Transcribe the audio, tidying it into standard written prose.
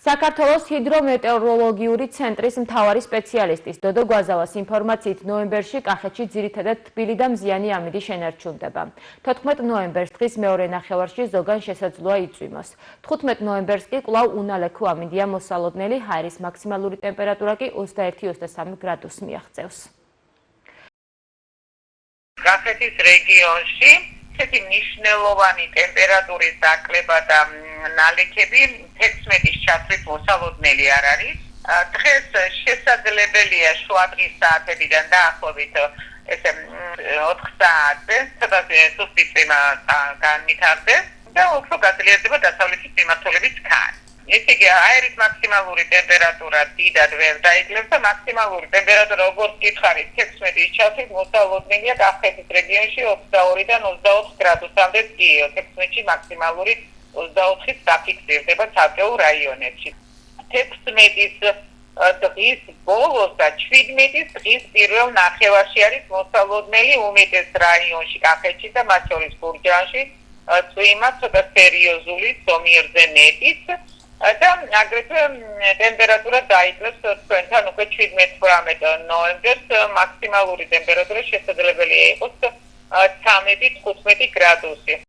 საქართველოს ჰიდრომეტეოროლოგიური ცენტრის მთავარი სპეციალისტის დოდო გვაზავას ინფორმაციით ნოემბერში კახეთში ძირითადად თბილი და მზიანი ამინდი შენარჩუნდება. 14 ნოემბერს დღის მეორე ნახევარში ზოგან შესაძლოა იწვიმოს. 15 ნოემბერს კი კვლავ უნალექო ამინდია მოსალოდნელი, ჰაერის მაქსიმალური ტემპერატურა კი 21-23 გრადუსს მიაღწევს. კახეთის რეგიონში ესეთი მნიშვნელოვანი ტემპერატურის დაკლება და ნალექები 16-ის ჩათვლით მოსალოდნელი არ არის. დღეს შესაძლებელია შუადღის საათებიდან დაახლოებით ესე 4 საათზე სუსტი წვიმა განვითარდეს და უფრო გაძლიერდება დასავლეთის მიმართულებით ქარი. ესე იგი, აერის მაქსიმალური ტემპერატურა დიდად ვერ დაიკლებს და მაქსიმალური ტემპერატურა როგორც გითხარით 16-ის ჩათვლით მოსალოდნელია კახეთის რეგიონში 22-დან 24 გრადუსამდე გიო. 16-ში მაქსიმალური 24-ით დაფიქსირდება ცალკეულ რაიონებში. 16-ის დღის ბოლოს და 17-ის დღის პირველ ნახევარში არის მოსალოდნელი უმეტეს რაიონში კახეთში და მათ შორის გურჯაანში წვიმა ცოტა სერიოზული ზომიერზე ნეტით და აგრეთვე ტემპერატურა დაიკლებს თქვენთან უკვე 17-18 ნოემბერს მაქსიმალური ტემპერატურა შესაძლებელია იყოს 13-15 გრადუსი.